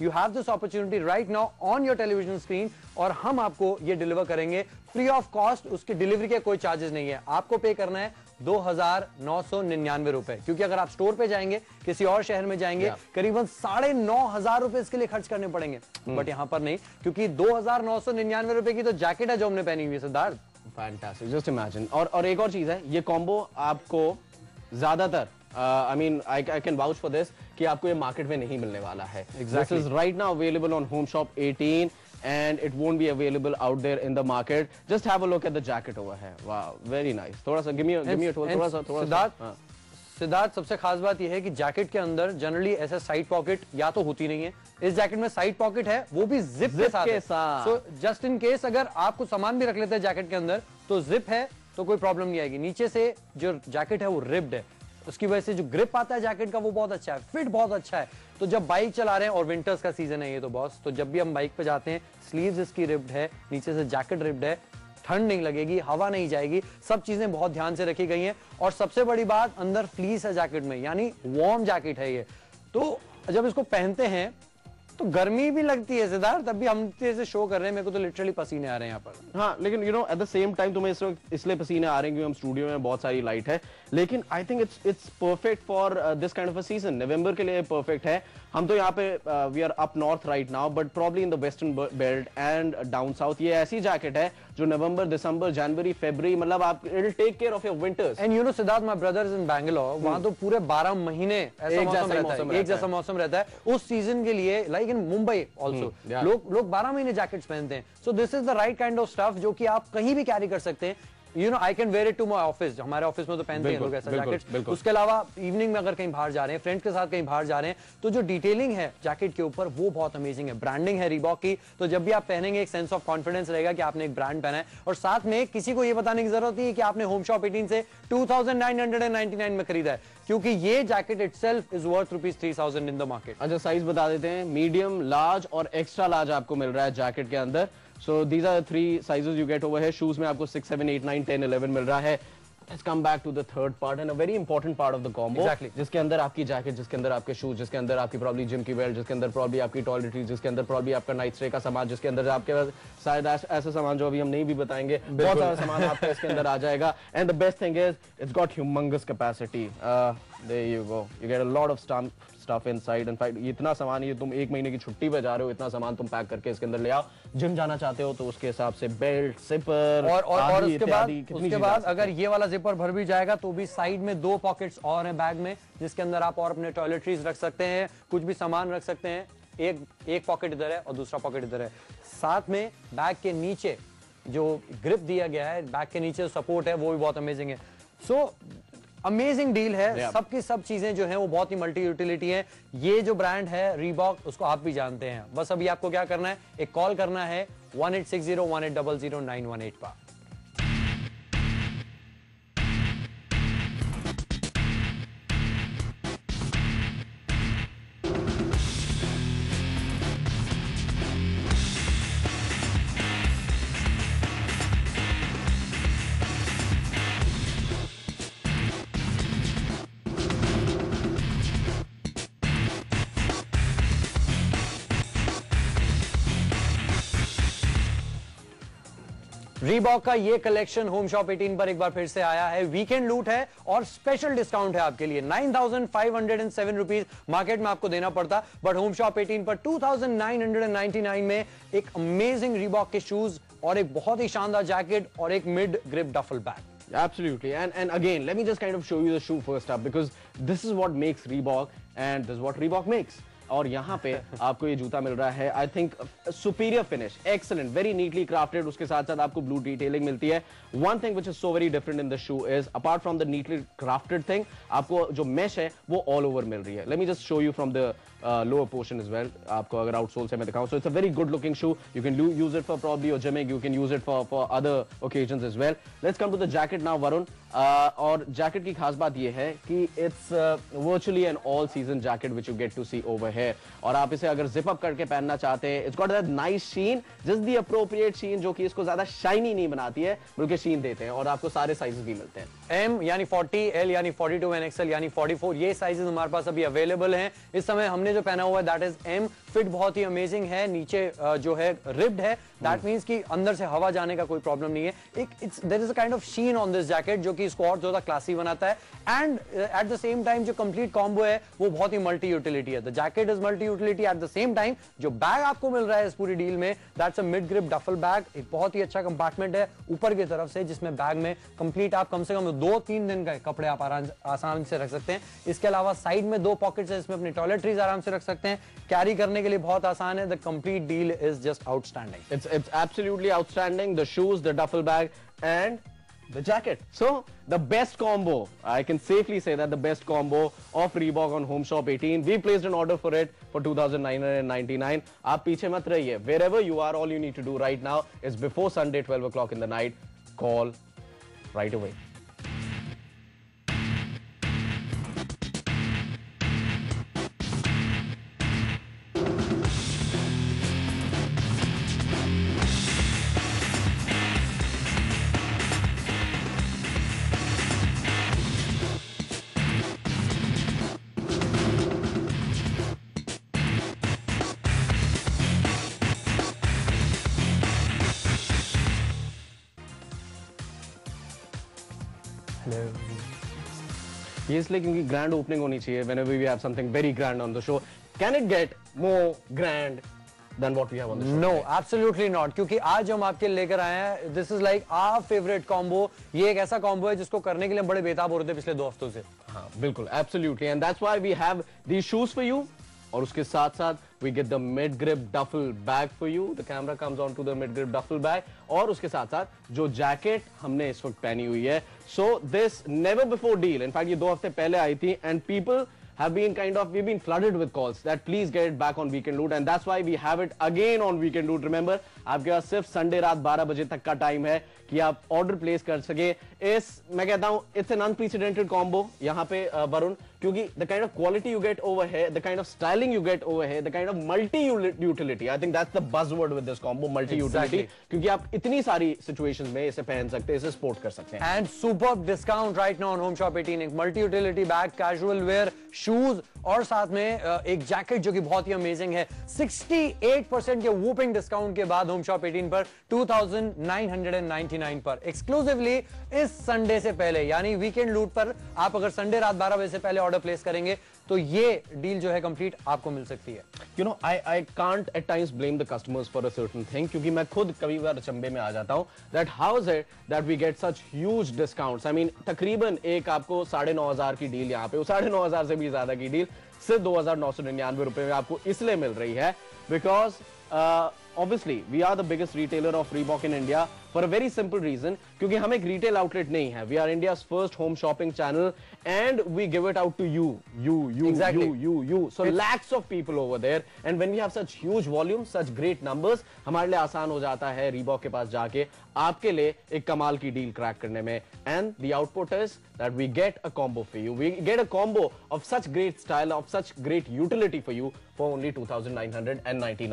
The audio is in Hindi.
You have this opportunity right now on your television screen, और हम आपको ये डिलीवर करेंगे फ्री ऑफ कॉस्ट। उसकी डिलीवरी के कोई चार्जेस नहीं है, आपको पे करना है 2,999 रुपए, क्योंकि अगर आप स्टोर पे जाएंगे, किसी और शहर में जाएंगे, करीबन 9,500 रुपए इसके लिए खर्च करने पड़ेंगे। बट यहां पर नहीं, क्योंकि 2,999 रुपए की तो जैकेट है जो हमने पहनी हुई है सिद्धार्थ। Fantastic, just imagine. और एक और चीज है, ये कॉम्बो आपको ज्यादातर I mean, I can vouch for this कि आपको ये मार्केट में नहीं मिलने वाला है। This is right now available on Home Shop 18 and it won't be available out there in the market. Just have a look at the jacket over here. Wow, very nice. थोड़ा सा give me a थोड़ा सिद्धार्थ सबसे खास बात यह है कि जैकेट के अंदर जनरली ऐसा साइड पॉकेट या तो होती नहीं है, इस जैकेट में साइड पॉकेट है, वो भी जिप के साथ। सो जस्ट इन केस अगर आप कुछ सामान भी रख लेते हैं जैकेट के अंदर तो जिप है तो कोई प्रॉब्लम नहीं आएगी। नीचे से जो जैकेट है वो रिब्ड है, उसकी वजह से जो ग्रिप आता है जैकेट का वो बहुत अच्छा है, फिट बहुत अच्छा है। तो जब बाइक चला रहे हैं, और विंटर्स का सीजन है ये तो बॉस, तो जब भी हम बाइक पे जाते हैं, स्लीव्स इसकी रिब्ड है, नीचे से जैकेट रिब्ड है, ठंड नहीं लगेगी, हवा नहीं जाएगी, सब चीजें बहुत ध्यान से रखी गई हैं। और सबसे बड़ी बात, अंदर फ्लीस है जैकेट में, यानी वार्म जैकेट है ये। तो जब इसको पहनते हैं तो गर्मी भी लगती है सिद्धार्थ, तब भी हम से शो कर रहे हैं, मेरे को तो लिटरली पसीने आ रहे हैं यहाँ पर। हाँ, लेकिन you know at the same time तुम्हें इसलिए पसीने आ रहे हैं क्योंकि हम स्टूडियो में बहुत सारी लाइट है, लेकिन I think it's perfect for this kind of a season. नवंबर के लिए परफेक्ट है। हम तो यहाँ पे we are up north right now, but probably in the western belt and down south ये ऐसी जैकेट है जो नवंबर, दिसंबर, जनवरी, फरवरी, मतलब आप it will take care of your winters. And you know Siddharth, my brothers in Bangalore, वहां तो पूरे 12 महीने ऐसा मौसम रहता है, एक जैसा मौसम रहता है उस सीजन के लिए। लाइक इन मुंबई ऑल्सो लोग 12 महीने जैकेट्स पहनते हैं। So this is the right kind of stuff जो कि आप कहीं भी कैरी कर सकते हैं। You know I can wear it to my office, हमारे ऑफिस में तो पहनते हैं लोग ऐसा जैकेट। उसके अलावा इवनिंग में अगर कहीं बाहर जा रहे हैं, फ्रेंड्स के साथ कहीं बाहर जा रहे हैं, तो जो डिटेलिंग है जैकेट के ऊपर वो बहुत अमेजिंग है। ब्रांडिंग है रीबॉक की, तो जब भी आप पहनेंगे एक सेंस ऑफ कॉन्फिडेंस रहेगा कि आपने एक ब्रांड पहना है। और साथ में किसी को ये बताने की जरूरत नहीं है कि आपने होम शॉप 18 से 2,999 में खरीदा है, क्योंकि ये jacket itself is worth ₹3,000 in the market. अच्छा, साइज बता देते हैं, मीडियम, लार्ज और एक्स्ट्रा लार्ज आपको मिल रहा है जैकेट के अंदर। So these are the 3 sizes you get over here. Shoes में आपको 6, 7, 8, 9, 10, 11 मिल रहा है। Let's come back to the third part and a very important part of the combo. Exactly. जिसके अंदर आपकी जैकेट, जिसके अंदर आपके शूज, जिसके अंदर आपकी प्रॉब्ली जिम की बेल्ट, जिसके अंदर प्रॉब्ली आपकी टॉयलेटरीज, जिसके अंदर प्रॉब्ली आपका नाइट स्टे का सामान, जिसके अंदर आपके पास शायद ऐसा सामान जो अभी हम नहीं भी बताएंगे, बहुत सारा सामान आपका इसके अंदर आ जाएगा। And the best thing is it's got humongous capacity. There you go, you get a lot of stuff inside. In fact इतना सामान, ये तुम 1 महीने की छुट्टी पे जा रहे हो, इतना सामान तुम पैक करके इसके अंदर ले आओ। जिम जाना चाहते हो तो उसके हिसाब से बेल्ट, जिपर और उसके बाद अगर ये वाला जिपर भर भी जाएगा तो भी साइड में 2 पॉकेट्स और हैं बैग में, जिसके अंदर आप और अपने टॉयलेटरीज रख सकते हैं, कुछ भी सामान रख सकते हैं। एक पॉकेट इधर है और दूसरा पॉकेट इधर है। साथ में बैग के नीचे जो ग्रिप दिया गया है, बैग के नीचे सपोर्ट है, वो भी बहुत अमेजिंग है। सो अमेजिंग डील है। सबकी सब चीजें जो हैं वो बहुत ही मल्टी यूटिलिटी है। ये जो ब्रांड है रीबॉक, उसको आप भी जानते हैं। बस अभी आपको क्या करना है, एक कॉल करना है 1860-1800-918 पर। रीबॉक का ये कलेक्शन होम शॉप 18 पर एक बार फिर से आया है। वीकेंड लूट है और स्पेशल डिस्काउंट है आपके लिए। 9,507 रुपीज मार्केट में आपको देना पड़ता, बट होम शॉप 18 पर 2,999 में एक अमेजिंग रीबॉक के शूज और एक बहुत ही शानदार जैकेट और एक mid grip duffel bag. Absolutely, and again, let me just kind of show you the shoe first up because this is what makes Reebok and this is what Reebok makes. और यहाँ पे आपको ये जूता मिल रहा है, I think superior finish, excellent, very neatly crafted. उसके साथ साथ आपको ब्लू डिटेलिंग मिलती है। One thing which is so very different in the shoe is apart from the neatly crafted thing, आपको जो मेश है वो ऑल ओवर मिल रही है। Let me just show you from the lower portion as well. आपको अगर आउटसोल से मैं दिखाऊं, so it's a very good looking shoe. You can use it for probably your gymming, you can use it for other occasions as well. Let's come to the jacket now Varun. और जैकेट की खास बात यह है कि it's virtually an all season jacket which you get to C over here. और आप इसे अगर जिप अप करके पहनना चाहते हैं, it's got that nice sheen, just the appropriate sheen, जो कि इसको ज्यादा शाइनी नहीं बनाती है बल्कि शीन देते हैं। और आपको सारे साइजेस भी मिलते हैं, एम यानी 40, एल यानी 42 एंड एक्सएल यानी 44, ये साइजेस हमारे पास अभी अवेलेबल हैं। इस समय हमने जो पहना हुआ है दैट इज एम। फिट बहुत ही अमेजिंग है, नीचे जो है रिब्ड है, दैट मींस कि अंदर से हवा जाने का कोई प्रॉब्लम नहीं है। There is a kind of sheen on this jacket जो कि इसको और ज्यादा क्लासी बनाता है, and at the same time जो कंप्लीट कॉम्बो है वो बहुत ही मल्टी यूटिलिटी है। The jacket is multi utility, at the same time जो बैग आपको मिल रहा है इस पूरी डील में, that's a mid grip duffel bag. एक बहुत ही अच्छा कंपार्टमेंट है ऊपर की तरफ से, जिसमें बैग में कंप्लीट आप कम से कम 2-3 दिन का कपड़े आप आसान से रख सकते हैं। इसके अलावा साइड में 2 पॉकेट्स है, इसमें अपनी टॉयलेटरीज आराम से रख सकते हैं, कैरी करने के लिए बहुत आसान है। The complete deal is just outstanding. It's absolutely outstanding. The shoes, the duffel bag, and the jacket. So the best combo, I can safely say that the best combo of Reebok on Home Shop 18. We placed an order for it for 2,999. आप पीछे मत रहिए. Wherever you are, all you need to do right now is before Sunday 12 o'clock in the night, call right away. ये इसलिए क्योंकि ग्रैंड ओपनिंग होनी चाहिए whenever we have something very grand on the show. Can it get more grand than what we have on the show? No, absolutely not. क्योंकि आज हम आपके लेकर आए हैं, this is like our favorite combo. ये एक ऐसा combo है जिसको करने के लिए हम बड़े बेताब हो रहे थे पिछले 2 हफ्तों से। हाँ, बिल्कुल, absolutely, and that's why we have these shoes for you. और उसके साथ साथ we get the mid grip duffel bag for you. The camera comes on to the mid grip duffel bag. और उसके साथ साथ जो जैकेट हमने इस वक्त पहनी हुई है, so this never before deal. In fact ये 2 हफ्ते पहले आई थी, and people have been we've been flooded with calls that please get it back on Weekend Loot, and that's why we have it again on Weekend Loot. Remember, आपके पास सिर्फ संडे रात 12 बजे तक का टाइम है कि आप ऑर्डर प्लेस कर सके। मैं कहता हूं इट्स एन अनप्रेसिडेंटेड कॉम्बो यहाँ पे वरुण, क्योंकि the kind of quality you get over है, the kind of styling you get over है, the kind of multi utility, I think that's the buzzword with this combo, multi utility, क्योंकि आप इतनी सारी सिचुएशंस में इसे पहन सकते हैं, इसे स्पोर्ट कर सकते हैं। And superb discount right now on home shop 18, एक multi utility bag, casual wear, shoes और साथ में एक जैकेट जो कि बहुत ही अमेजिंग है। 68% के वूपिंग डिस्काउंट के बाद होम शॉप 18 पर 2,999 पर एक्सक्लूसिवली इस संडे से पहले, यानी वीकेंड लूट पर आप अगर संडे रात 12 बजे से पहले ऑर्डर प्लेस करेंगे तो ये डील जो है कंप्लीट आपको मिल सकती है। You know, I can't at times blame the customers for a certain thing, क्योंकि मैं खुद कभी बार अचंभे में आ जाता हूं that how is it that we get such huge discounts? I mean, तकरीबन एक आपको 9,500 की डील यहाँ पे, वो 9,500 से भी ज्यादा की डील सिर्फ 2,999 रुपए में आपको इसलिए मिल रही है because obviously we are the biggest retailer of Reebok in India for a very simple reason, क्योंकि हम एक retail outlet नहीं है, we are India's first home shopping channel and we give it out to you, exactly. you. So lakhs of people over there, and when we have such huge volume, such great numbers, हमारे लिए आसान हो जाता है Reebok के पास जाके आपके लिए एक कमाल की डील क्रैक करने में, and the output is that we get a combo for you. We get a combo of such great style, of such great utility for you for only 2,999.